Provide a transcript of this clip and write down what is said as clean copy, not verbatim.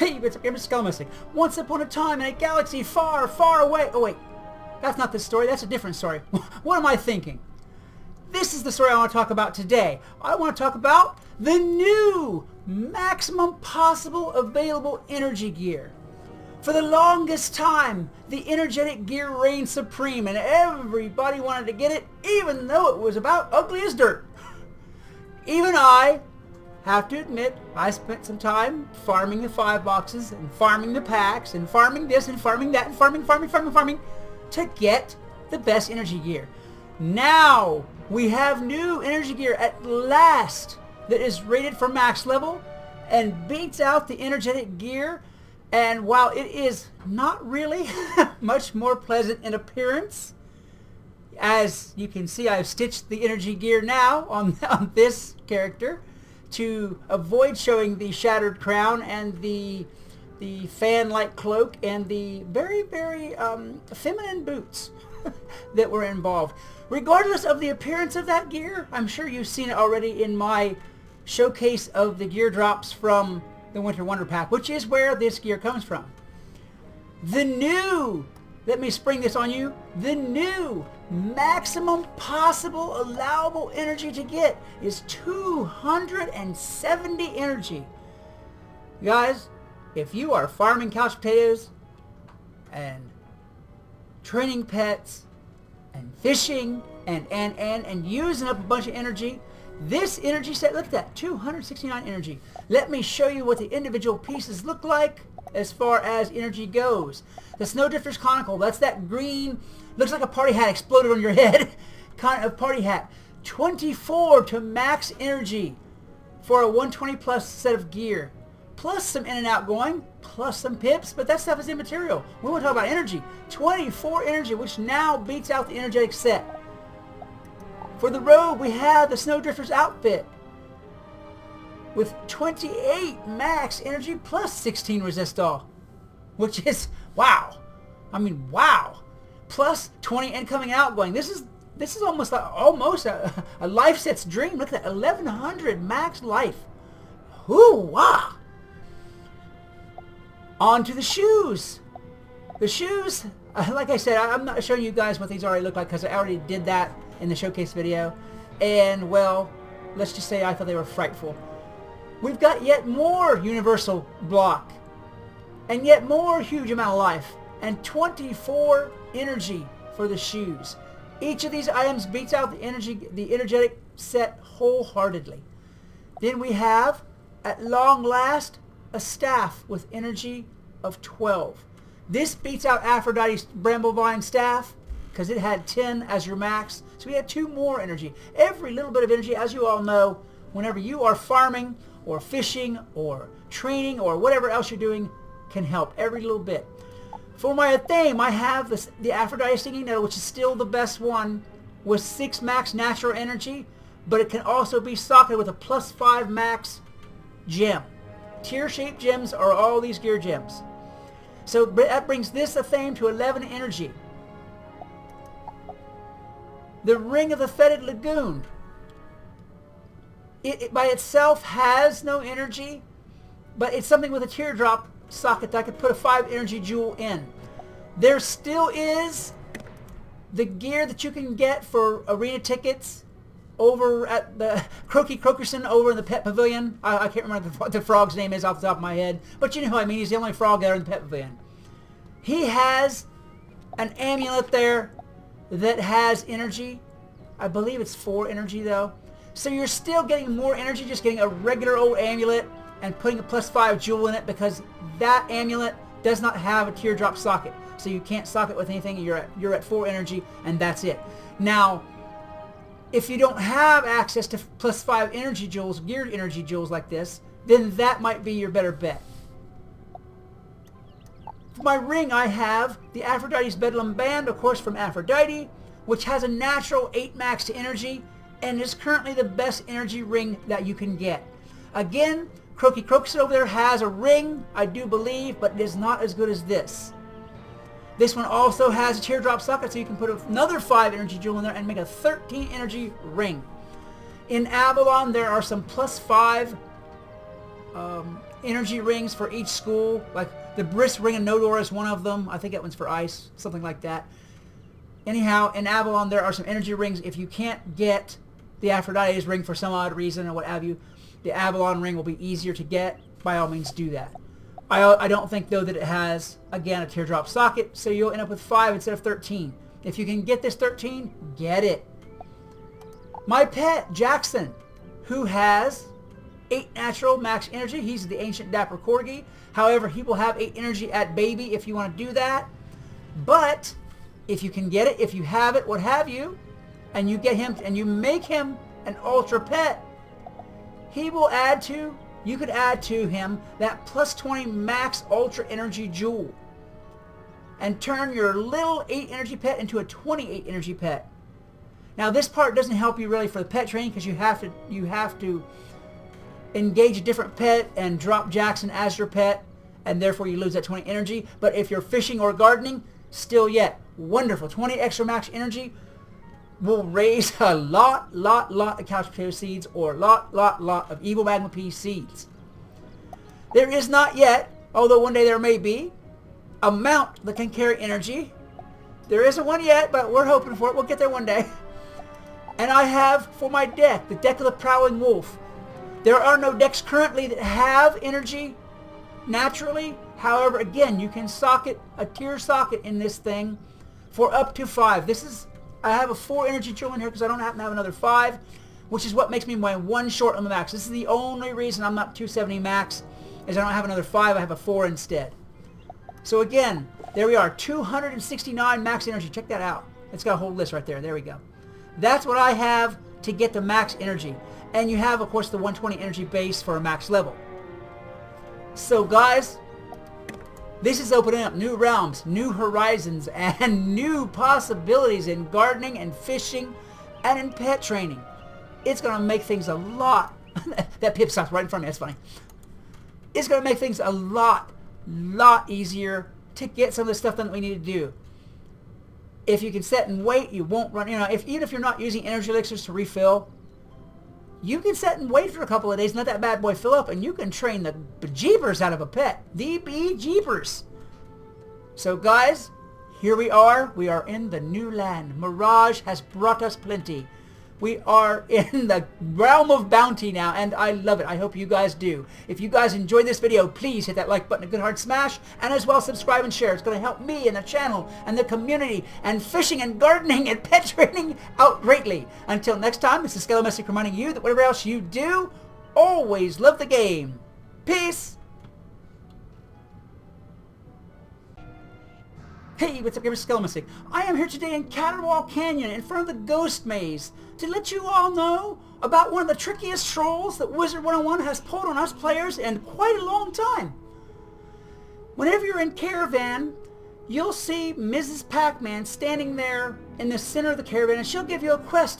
Hey, it's Skelemystyk. Once upon a time in a galaxy far, far away. Oh wait, that's not the story. That's a different story. What am I thinking? This is the story I want to talk about today. I want to talk about the new maximum possible available energy gear. For the longest time, the energetic gear reigned supreme and everybody wanted to get it, even though it was about ugly as dirt. Even I have to admit, I spent some time farming the 5 boxes and farming the packs and farming this and farming that and farming to get the best energy gear. Now we have new energy gear at last that is rated for max level and beats out the energetic gear. And while it is not really much more pleasant in appearance, as you can see, I've stitched the energy gear now on this character to avoid showing the shattered crown and the fan-like cloak and the very, very feminine boots that were involved. Regardless of the appearance of that gear, I'm sure you've seen it already in my showcase of the gear drops from the Winter Wonder Pack, which is where this gear comes from. The new, let me spring this on you, the new maximum possible allowable energy to get is 270 energy. Guys, if you are farming couch potatoes and training pets and fishing and using up a bunch of energy, this energy set, look at that, 269 energy. Let me show you what the individual pieces look like as far as energy goes. The Snowdrifter's Conical, that's that green, looks like a party hat exploded on your head, kind of party hat. 24 to max energy for a 120 plus set of gear. Plus some in and out going, plus some pips, but that stuff is immaterial. We want to talk about energy. 24 energy, which now beats out the energetic set. For the robe, we have the Snowdrifter's outfit with 28 max energy plus 16 resistol, which is wow. I mean, wow. Plus 20 incoming and outgoing. This is almost a life set's dream. Look at that, 1100 max life. Hoo-wah! On to the shoes. The shoes, like I said, I'm not showing you guys what these already look like because I already did that in the showcase video. And, well, let's just say I thought they were frightful. We've got yet more universal block. And yet more huge amount of life. And 24 energy for the shoes. Each of these items beats out the energetic set wholeheartedly. Then we have, at long last, a staff with energy of 12. This beats out Aphrodite's Bramblevine staff because it had 10 as your max. So we had 2 more energy. Every little bit of energy, as you all know, whenever you are farming or fishing or training or whatever else you're doing, can help every little bit. For my theme, I have the Aphrodite Stinging Nettle, which is still the best one, with 6 max natural energy, but it can also be socketed with a plus 5 max gem. Tear-shaped gems are all these gear gems. So that brings this theme to 11 energy. The Ring of the Fetid Lagoon. It by itself has no energy, but it's something with a teardrop socket that I could put a 5 energy jewel in. There still is the gear that you can get for arena tickets over at the Crokerson over in the Pet Pavilion. I can't remember what the frog's name is off the top of my head, but you know who I mean. He's the only frog there in the Pet Pavilion. He has an amulet there that has energy. I believe it's 4 energy though. So you're still getting more energy just getting a regular old amulet and putting a plus 5 jewel in it, because that amulet does not have a teardrop socket. So you can't socket with anything. You're at 4 energy and that's it. Now, if you don't have access to plus 5 energy jewels, geared energy jewels like this, then that might be your better bet. For my ring, I have the Aphrodite's Bedlam Band, of course, from Aphrodite, which has a natural 8 max to energy and is currently the best energy ring that you can get. Again, Crokerson over there has a ring, I do believe, but it is not as good as this. This one also has a teardrop socket, so you can put another 5 energy jewel in there and make a 13 energy ring. In Avalon, there are some plus 5 energy rings for each school. Like the Brisk Ring of Nodor is one of them. I think that one's for ice, something like that. Anyhow, in Avalon there are some energy rings. If you can't get the Aphrodite's ring for some odd reason or what have you, the Avalon ring will be easier to get. By all means, do that. I don't think, though, that it has, again, a teardrop socket, so you'll end up with 5 instead of 13. If you can get this 13, get it. My pet, Jackson, who has 8 natural max energy. He's the ancient dapper corgi. However, he will have 8 energy at baby if you want to do that. But if you can get it, if you have it, what have you, and you get him and you make him an ultra pet, he will add to, you could add to him that plus 20 max ultra energy jewel and turn your little 8 energy pet into a 28 energy pet. Now this part doesn't help you really for the pet training because you have to engage a different pet and drop Jackson as your pet, and therefore you lose that 20 energy. But if you're fishing or gardening, still yet wonderful. 20 extra max energy will raise a lot of couch potato seeds or lot of evil Magma pea seeds. There is not yet, although one day there may be, a mount that can carry energy. There isn't one yet, but we're hoping for it. We'll get there one day. And I have for my deck, the deck of the Prowling Wolf. There are no decks currently that have energy naturally. However, again, you can socket a tier socket in this thing for up to 5. I have a 4 energy jewel in here because I don't happen to have another 5, which is what makes me my 1 short on the max. This is the only reason I'm not 270 max, is I don't have another 5, I have a 4 instead. So again, there we are, 269 max energy. Check that out. It's got a whole list right there. There we go. That's what I have to get the max energy. And you have, of course, the 120 energy base for a max level. So guys, this is opening up new realms, new horizons, and new possibilities in gardening and fishing and in pet training. It's going to make things a lot... that pip stops right in front of me. That's funny. It's going to make things a lot easier to get some of the stuff done that we need to do. If you can set and wait, you won't run... even if you're not using energy elixirs to refill, you can set and wait for a couple of days and let that bad boy fill up, and you can train the bejeebers out of a pet. The bejeebers. So guys, here we are. We are in the new land. Mirage has brought us plenty. We are in the realm of bounty now, and I love it. I hope you guys do. If you guys enjoyed this video, please hit that like button, a good hard smash, and as well subscribe and share. It's going to help me and the channel and the community and fishing and gardening and pet training out greatly. Until next time, this is Skelemystyk reminding you that whatever else you do, always love the game. Peace! Hey, what's up, gamers? Skelemystyk. I am here today in Caterwall Canyon in front of the Ghost Maze to let you all know about one of the trickiest trolls that Wizard101 has pulled on us players in quite a long time. Whenever you're in Caravan, you'll see Mrs. Pac-Man standing there in the center of the caravan, and she'll give you a quest